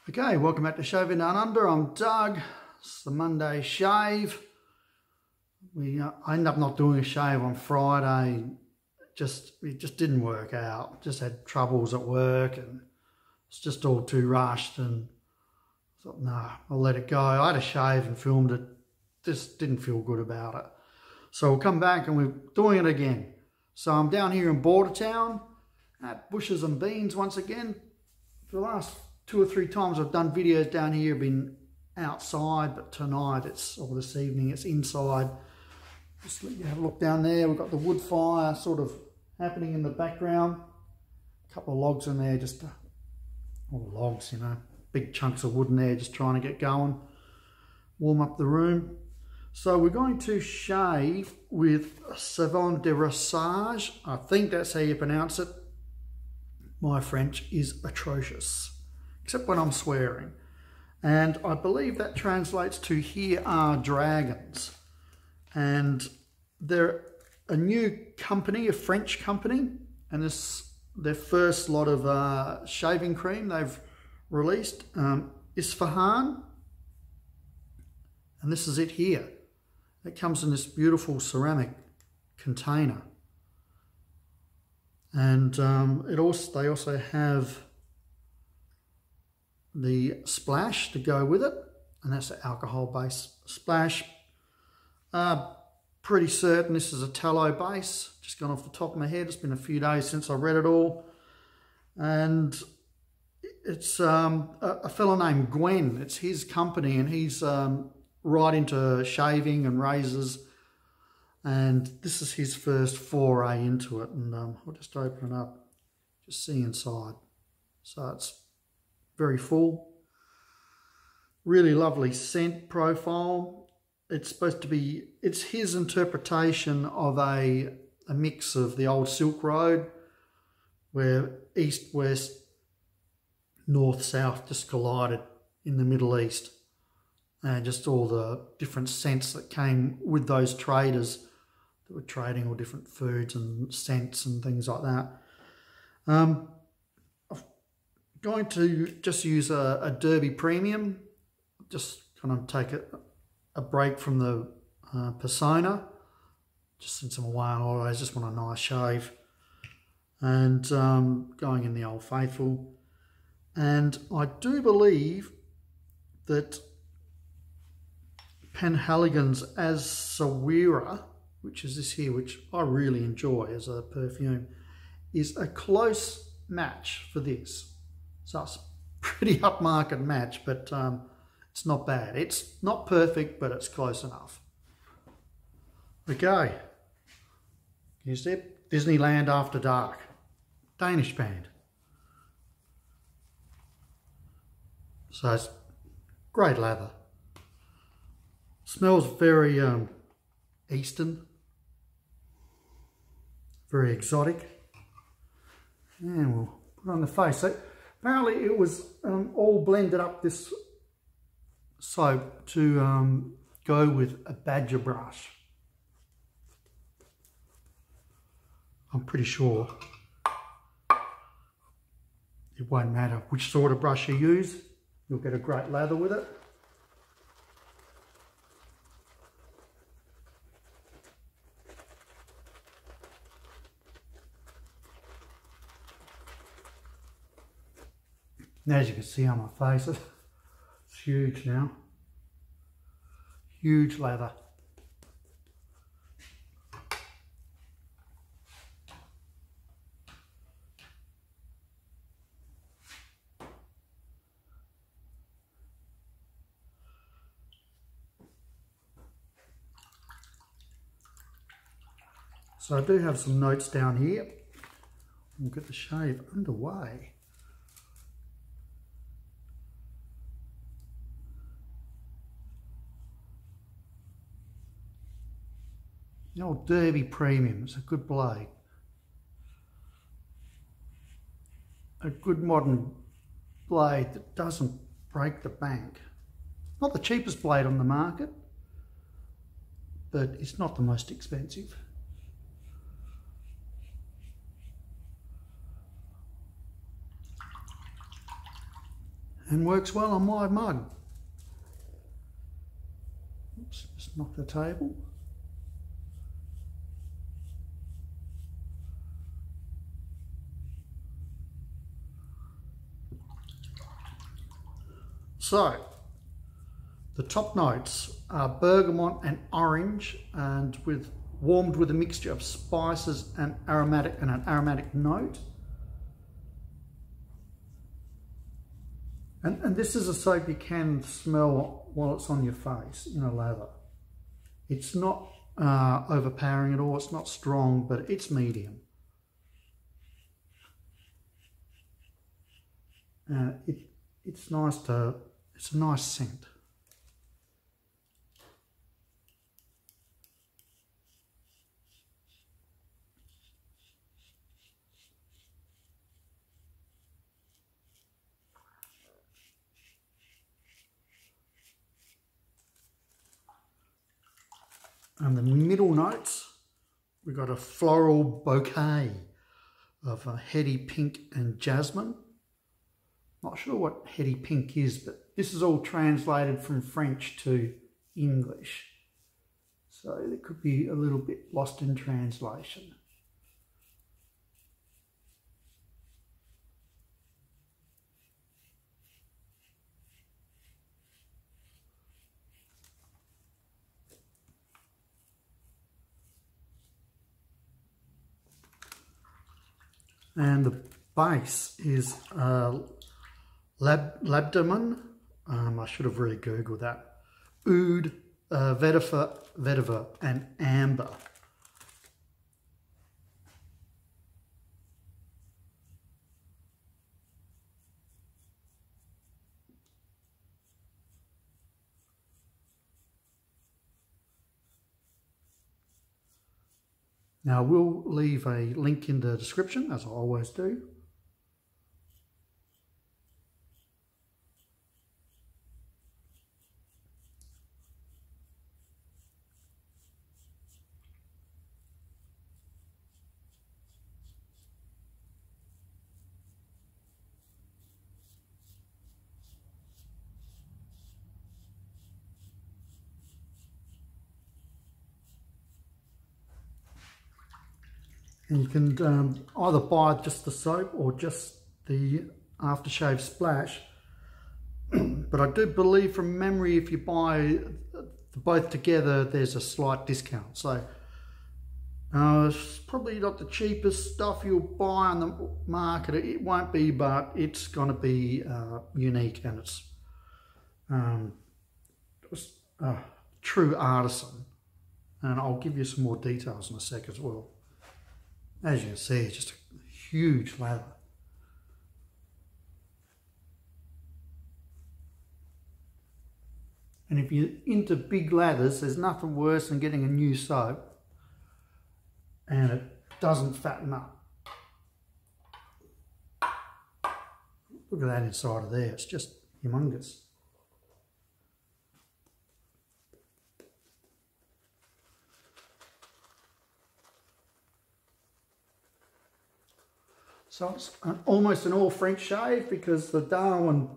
Okay, welcome back to Shaving Down Under. I'm Doug. It's the Monday shave. I ended up not doing a shave on Friday. It just didn't work out. Just had troubles at work and it's just all too rushed, and I thought, nah, I'll let it go. I had a shave and filmed it. Just didn't feel good about it. So we'll come back and we're doing it again. So I'm down here in Bordertown at Bushes and Beans once again. For the last 2 or 3 times I've done videos down here, been outside, but tonight or this evening it's inside. Just let you have a look down there. We've got the wood fire sort of happening in the background. A couple of logs in there, all logs, you know, big chunks of wood in there, just trying to get going, warm up the room. So we're going to shave with Savon de Rosage. I think that's how you pronounce it. My French is atrocious, except when I'm swearing. And I believe that translates to "here are dragons." And they're a new company, a French company, and this their first lot of shaving cream they've released, Ispahan. And this is it here. It comes in this beautiful ceramic container. And they also have the splash to go with it, and that's an alcohol-based splash. Pretty certain this is a tallow base, just gone off the top of my head. It's been a few days since I read it all. And it's a fellow named Gwen. It's his company, and he's right into shaving and razors. And this is his first foray into it. And I'll just open it up, just see inside. So it's very full. Really lovely scent profile. It's supposed to be, it's his interpretation of a mix of the old Silk Road, where east, west, north, south just collided in the Middle East. And just all the different scents that came with those traders that were trading all different foods and scents and things like that. I'm going to just use a Derby Premium, just kind of take a break from the persona, just since I'm away on holidays, just want a nice shave. And going in the Old Faithful. And I do believe that Penhaligon's As-Sawira, which is this here, which I really enjoy as a perfume, is a close match for this. So it's a pretty upmarket match, but it's not bad. It's not perfect, but it's close enough. Okay. Can you see it? Disneyland After Dark. Danish band. So it's great lather. Smells very Eastern, very exotic, and we'll put it on the face. So apparently it was all blended up, this soap, to go with a badger brush. I'm pretty sure it won't matter which sort of brush you use, you'll get a great lather with it. And as you can see on my face, it's huge now. Huge lather. So I do have some notes down here. We'll get the shave underway. The old Derby Premium is a good blade. A good modern blade that doesn't break the bank. Not the cheapest blade on the market, but it's not the most expensive. and works well on my mug. Oops, just knocked the table. So, the top notes are bergamot and orange, and warmed with a mixture of spices and an aromatic note. And this is a soap you can smell while it's on your face in a lather. It's not overpowering at all. It's not strong, but it's medium. It's nice it's a nice scent. And the middle notes, we've got a floral bouquet of heady pink and jasmine. Not sure what heady pink is, but this is all translated from French to English. So it could be a little bit lost in translation. And the base is labdamen. I should have really Googled that. Oud, vetiver, and amber. Now, we'll leave a link in the description, as I always do. And you can either buy just the soap or just the aftershave splash. But I do believe from memory, if you buy both together, there's a slight discount. So it's probably not the cheapest stuff you'll buy on the market. It won't be, but it's going to be unique, and it's true artisan. And I'll give you some more details in a sec as well. As you can see, it's just a huge lather. And if you're into big lathers, there's nothing worse than getting a new soap and it doesn't fatten up. Look at that inside of there, it's just humongous. So it's almost an all French shave because the Darwin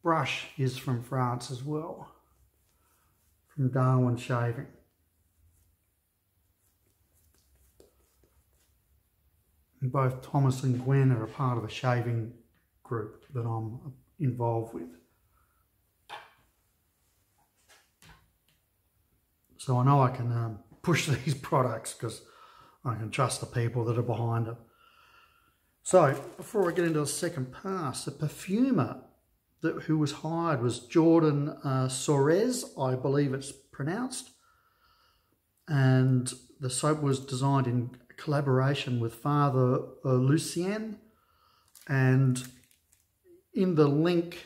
brush is from France as well, from Darwin Shaving. And both Thomas and Gwen are a part of a shaving group that I'm involved with. So I know I can push these products because I can trust the people that are behind it. So, before I get into the second pass, the perfumer who was hired was Jordan Sorez, I believe it's pronounced. And the soap was designed in collaboration with Father Lucien. And in the link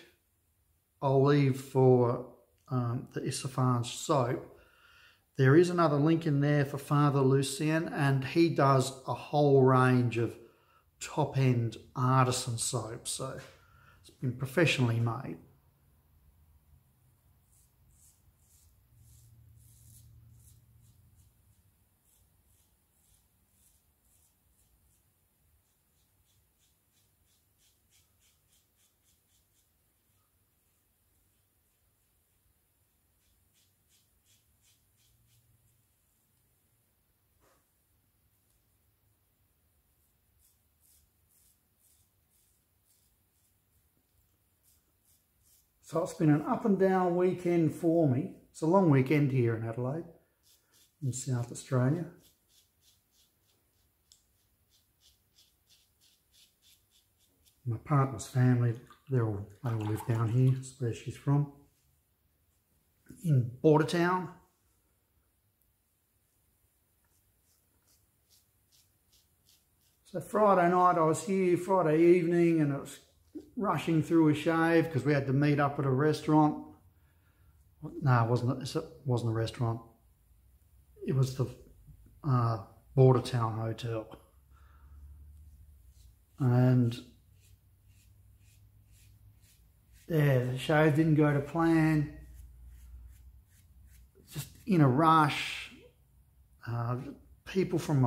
I'll leave for the Ispahan soap, there is another link in there for Father Lucien, and he does a whole range of top-end artisan soap, so it's been professionally made. So it's been an up and down weekend for me. It's a long weekend here in Adelaide, in South Australia. My partner's family, they all live down here. That's where she's from. In Bordertown. So Friday night I was here, Friday evening, and it was rushing through a shave because we had to meet up at a restaurant. No, it wasn't a restaurant. It was the Bordertown Hotel. And yeah, the shave didn't go to plan. Just in a rush. People from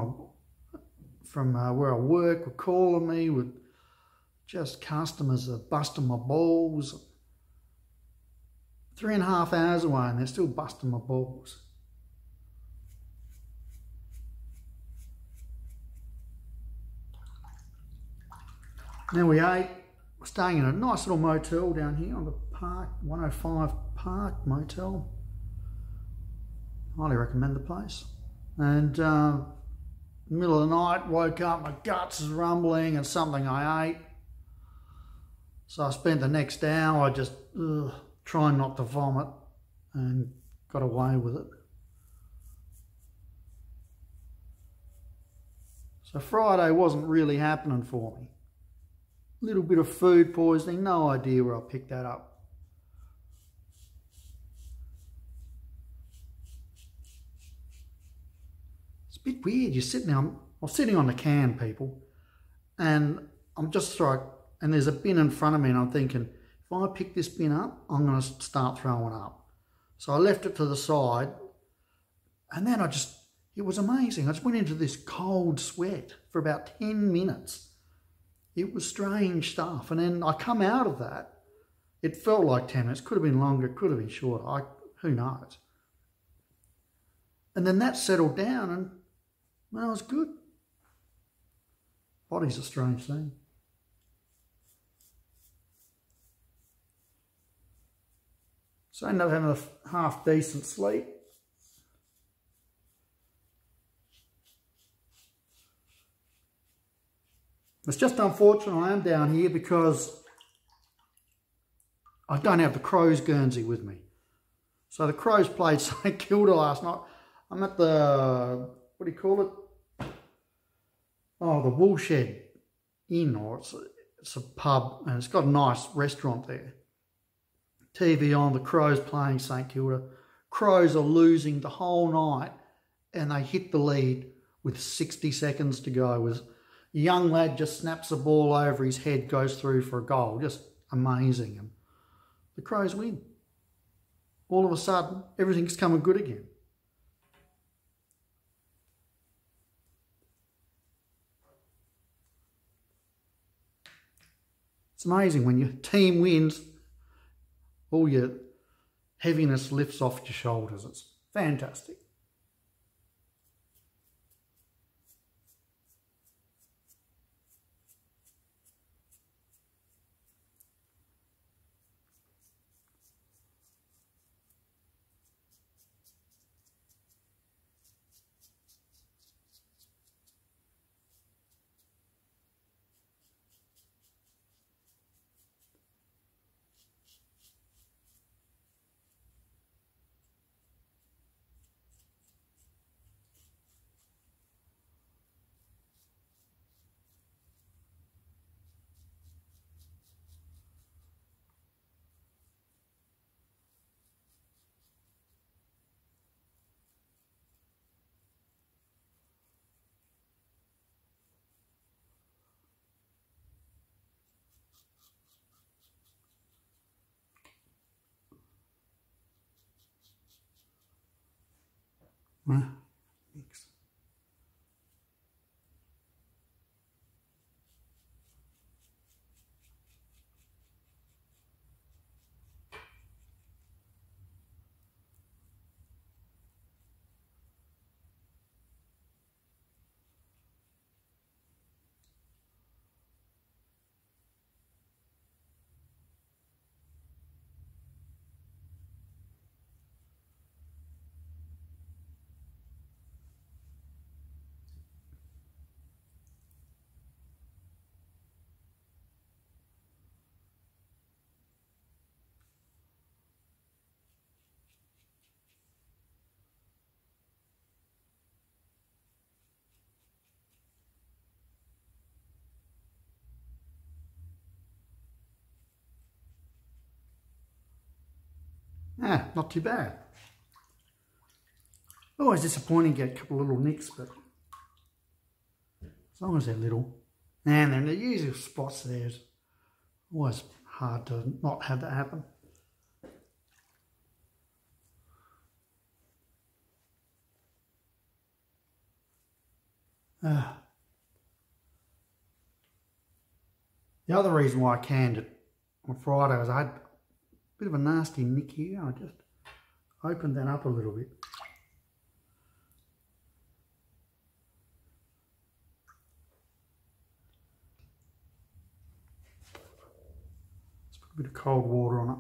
where I work were calling me with just customers are busting my balls. 3.5 hours away and they're still busting my balls. Then we ate. We're staying in a nice little motel down here on the park, 105 Park Motel. Highly recommend the place. And middle of the night, woke up, my guts is rumbling and something I ate. So I spent the next hour just trying not to vomit and got away with it. So Friday wasn't really happening for me. A little bit of food poisoning, no idea where I picked that up. It's a bit weird. You're sitting there, I'm sitting on the can, people, and I'm just like, and there's a bin in front of me and I'm thinking, if I pick this bin up, I'm going to start throwing up. So I left it to the side and then it was amazing. I just went into this cold sweat for about 10 minutes. It was strange stuff. And then I come out of that. It felt like 10 minutes. Could have been longer, could have been shorter. Who knows? And then that settled down and well, it was good. Body's a strange thing. So I ended up having a half decent sleep. It's just unfortunate I am down here because I don't have the Crows Guernsey with me. So the Crows played St Kilda last night. I'm at the, what do you call it? Oh, the Woolshed Inn, or it's a pub, and it's got a nice restaurant there. TV on, the Crows playing St Kilda. Crows are losing the whole night, and they hit the lead with 60 seconds to go. With a young lad just snaps the ball over his head, goes through for a goal. Just amazing. And the Crows win. All of a sudden, everything's coming good again. It's amazing when your team wins, all your heaviness lifts off your shoulders. It's fantastic. Thanks. not too bad. Always disappointing to get a couple of little nicks, but as long as they're little. And they're in the usual spots there. It's always hard to not have that happen. The other reason why I canned it on Friday was I had a bit of a nasty nick here. I just opened that up a little bit. Let's put a bit of cold water on it.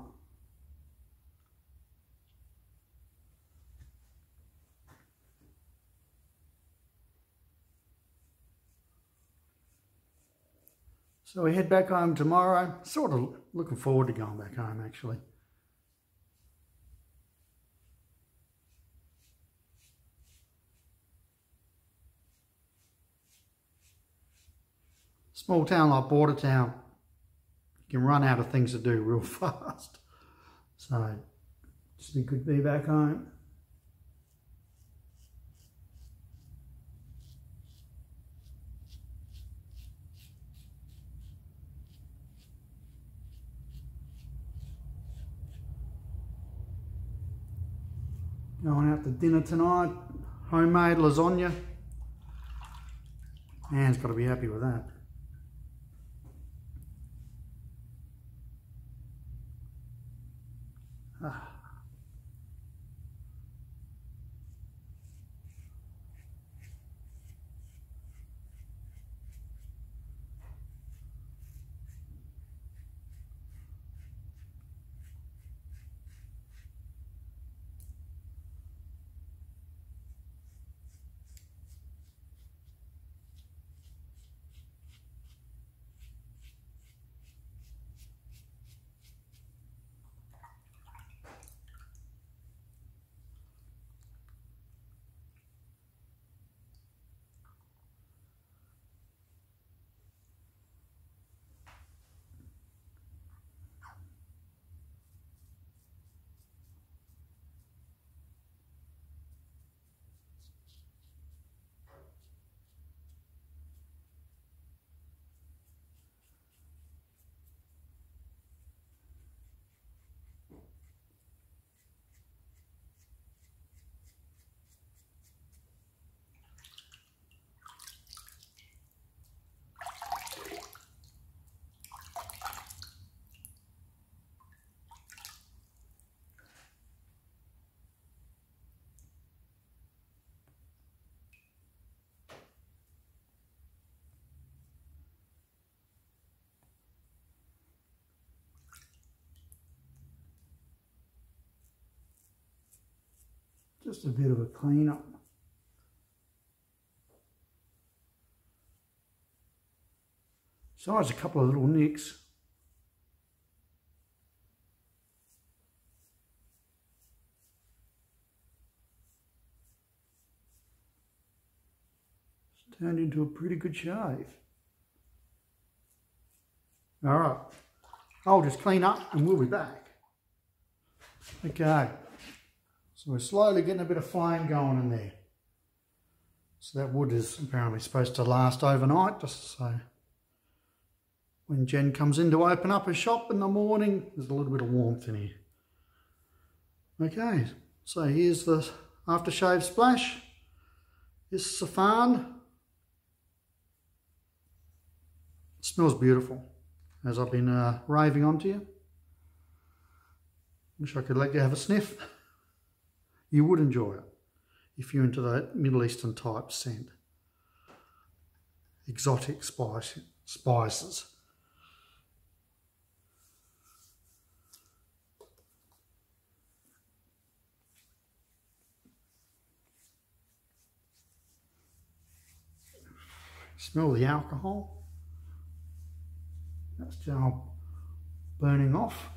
So we head back home tomorrow. Sort of looking forward to going back home, actually. Small town like Bordertown, you can run out of things to do real fast. So, just be good to be back home. Going out to dinner tonight, homemade lasagna. Anne's got to be happy with that. Just a bit of a clean up. Besides a couple of little nicks. It's turned into a pretty good shave. All right, I'll just clean up and we'll be back. Okay. So we're slowly getting a bit of flame going in there. So that wood is apparently supposed to last overnight, just so when Jen comes in to open up her shop in the morning, there's a little bit of warmth in here. Okay, so here's the aftershave splash. This Ispahan. It smells beautiful, as I've been raving on to you. Wish I could let you have a sniff. You would enjoy it if you're into the Middle Eastern type scent. Exotic spices. Smell the alcohol. That's now burning off,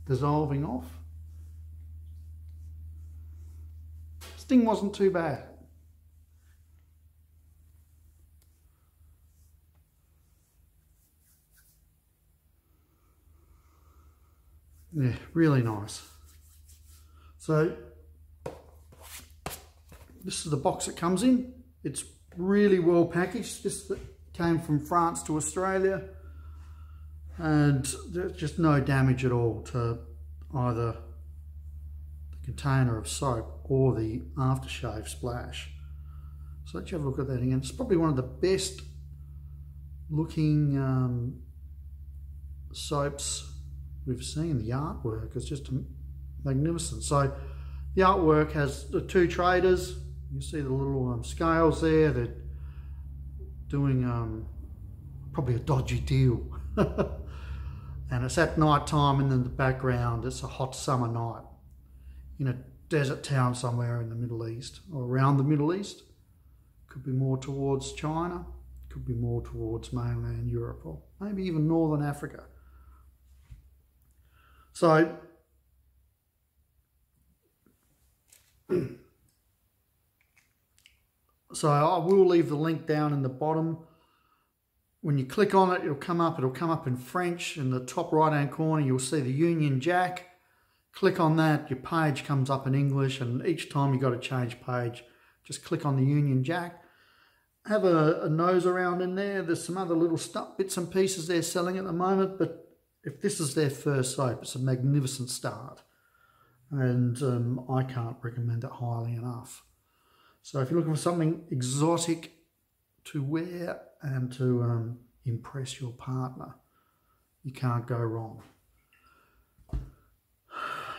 dissolving off. Sting wasn't too bad. Yeah, really nice. So this is the box it comes in. It's really well packaged. This came from France to Australia, and there's just no damage at all to either the container of soap or the aftershave splash. So let's have a look at that again. It's probably one of the best looking soaps we've seen. The artwork is just magnificent. So the artwork has the two traders. You see the little scales there. They're doing probably a dodgy deal. And it's at night time, and in the background it's a hot summer night in a desert town somewhere in the Middle East, or around the Middle East. Could be more towards China, could be more towards mainland Europe, or maybe even Northern Africa. So I will leave the link down in the bottom. When you click on it, it'll come up in French. In the top right hand corner, you'll see the Union Jack. Click on that, your page comes up in English, and each time you got to change page, just click on the Union Jack. Have a nose around in there. There's some other little stuff, bits and pieces they're selling at the moment, but if this is their first soap, it's a magnificent start. And I can't recommend it highly enough. So if you're looking for something exotic to wear and to impress your partner, you can't go wrong.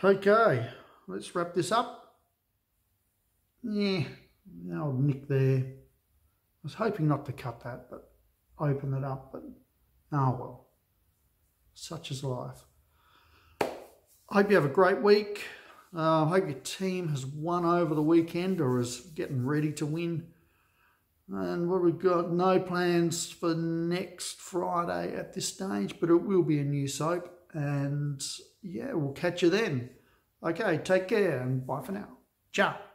Okay, let's wrap this up. Yeah, the old nick there. I was hoping not to cut that, but open it up, but oh well. Such is life. I hope you have a great week. I hope your team has won over the weekend or is getting ready to win. And what we've got, no plans for next Friday at this stage, but it will be a new soap. And yeah, we'll catch you then. Okay, take care and bye for now. Ciao.